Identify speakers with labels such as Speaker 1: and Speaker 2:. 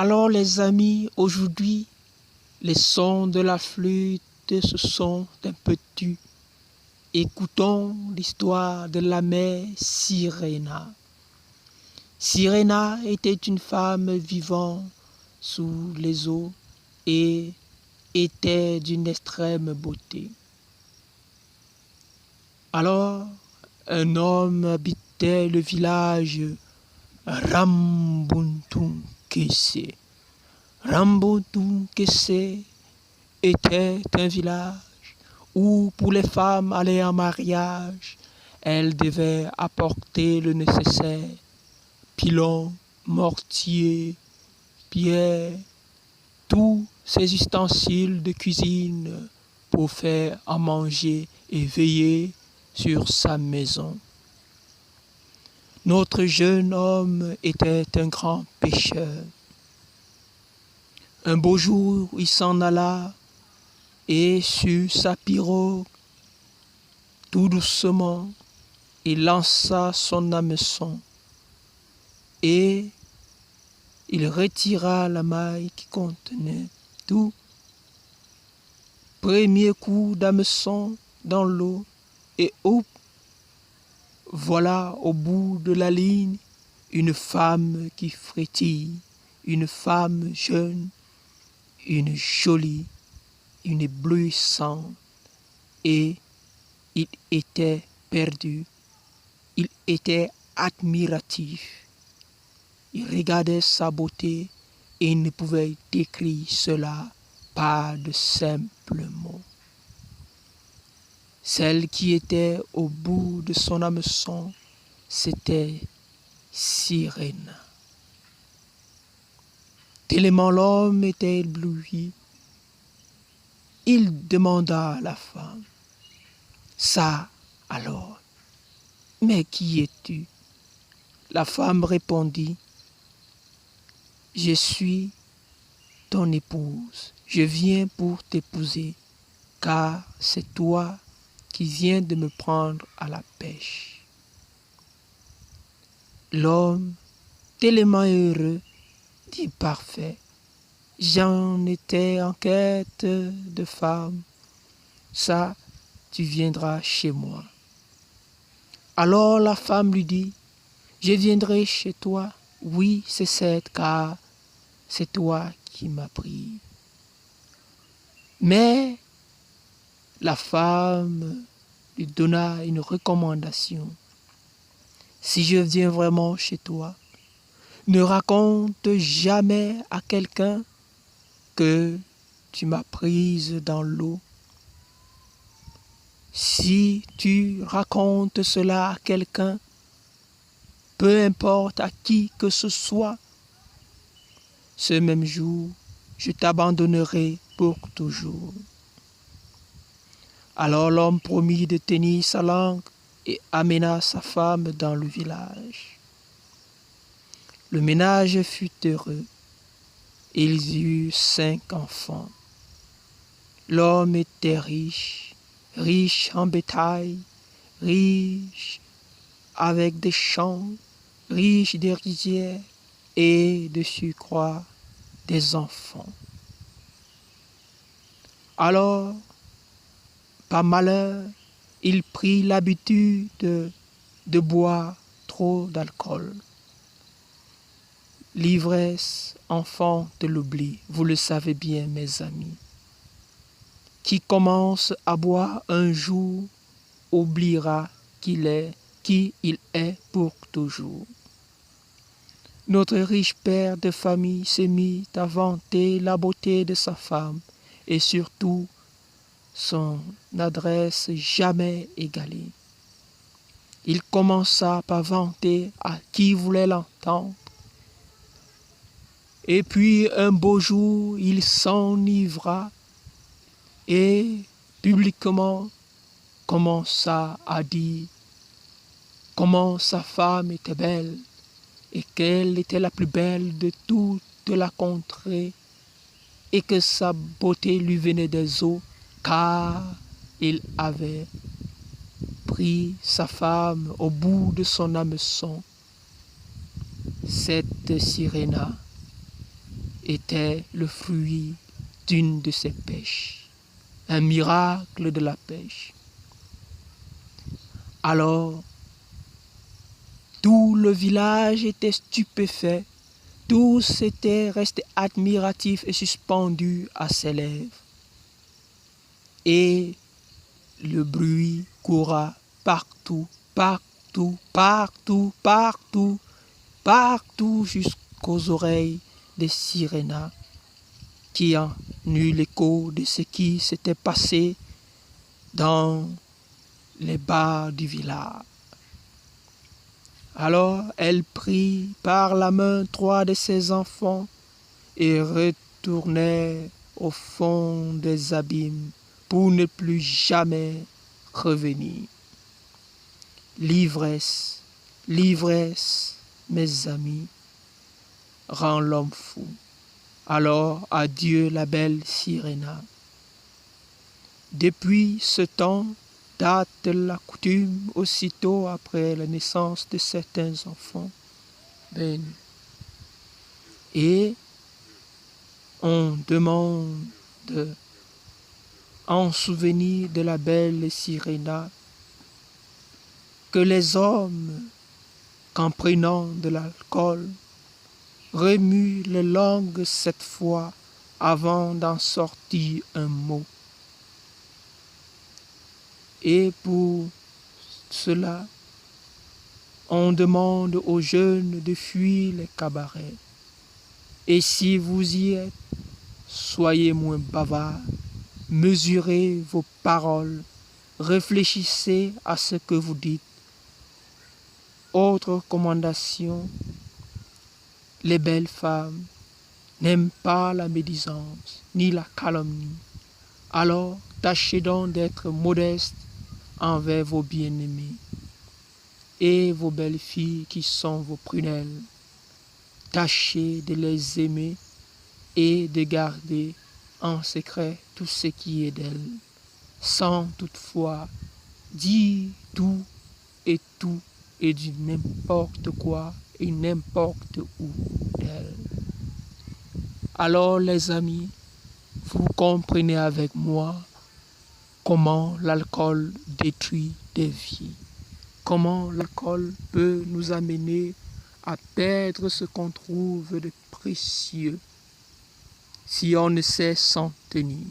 Speaker 1: Alors les amis, aujourd'hui, les sons de la flûte se sont un peu tus. Écoutons l'histoire de la mère Sirena. Sirena était une femme vivant sous les eaux et était d'une extrême beauté. Alors, un homme habitait le village Rambuntunkese. Rambuntunkese était un village où, pour les femmes aller en mariage, elles devaient apporter le nécessaire: pilon, mortier, pierre, tous ces ustensiles de cuisine pour faire à manger et veiller sur sa maison. Notre jeune homme était un grand pêcheur. Un beau jour, il s'en alla et sur sa pirogue, tout doucement, il lança son hameçon et il retira la maille qui contenait tout. Premier coup d'hameçon dans l'eau et hop, voilà au bout de la ligne une femme qui frétille, une femme jeune, une jolie, une éblouissante, et il était perdu, il était admiratif. Il regardait sa beauté et il ne pouvait décrire cela par de simples mots. Celle qui était au bout de son hameçon, c'était Sirena. Tellement l'homme était ébloui, il demanda à la femme: ça alors, mais qui es-tu? La femme répondit: je suis ton épouse, je viens pour t'épouser, car c'est toi qui viens de me prendre à la pêche. L'homme, tellement heureux, dit: parfait, j'en étais en quête de femme, ça, tu viendras chez moi. Alors la femme lui dit: je viendrai chez toi, oui, c'est certes, car c'est toi qui m'as pris. Mais la femme lui donna une recommandation: si je viens vraiment chez toi, ne raconte jamais à quelqu'un que tu m'as prise dans l'eau. Si tu racontes cela à quelqu'un, peu importe à qui que ce soit, ce même jour, je t'abandonnerai pour toujours. Alors l'homme promit de tenir sa langue et amena sa femme dans le village. Le ménage fut heureux. Ils eurent 5 enfants. L'homme était riche, riche en bétail, riche avec des champs, riche des rizières et de surcroît des enfants. Alors, par malheur, il prit l'habitude de boire trop d'alcool. L'ivresse enfante l'oubli, vous le savez bien, mes amis. Qui commence à boire un jour oubliera qui il est pour toujours. Notre riche père de famille s'est mis à vanter la beauté de sa femme et surtout son adresse jamais égalée. Il commença par vanter à qui voulait l'entendre. Et puis un beau jour, il s'enivra et publiquement commença à dire comment sa femme était belle et qu'elle était la plus belle de toute la contrée et que sa beauté lui venait des eaux, car il avait pris sa femme au bout de son hameçon. Cette Sirena était le fruit d'une de ses pêches, un miracle de la pêche. Alors, tout le village était stupéfait, tous étaient restés admiratifs et suspendus à ses lèvres. Et le bruit coura partout, partout, partout, partout, partout jusqu'aux oreilles des Sirénas, qui en eut l'écho de ce qui s'était passé dans les bars du village. Alors elle prit par la main 3 de ses enfants et retournait au fond des abîmes pour ne plus jamais revenir. L'ivresse, l'ivresse, mes amis, rend l'homme fou. Alors adieu la belle Siréna. Depuis ce temps date la coutume, aussitôt après la naissance de certains enfants, et on demande en souvenir de la belle Siréna que les hommes, qu'en prenant de l'alcool, remuent les langues 7 fois avant d'en sortir un mot. Et pour cela, on demande aux jeunes de fuir les cabarets. Et si vous y êtes, soyez moins bavards, mesurez vos paroles, réfléchissez à ce que vous dites. Autre recommandation, les belles femmes n'aiment pas la médisance ni la calomnie. Alors, tâchez donc d'être modestes envers vos bien-aimés et vos belles filles qui sont vos prunelles. Tâchez de les aimer et de garder en secret tout ce qui est d'elles, sans toutefois dire tout et du n'importe quoi et n'importe où d'elles. Alors les amis, vous comprenez avec moi comment l'alcool détruit des vies, comment l'alcool peut nous amener à perdre ce qu'on trouve de précieux si on ne sait s'en tenir.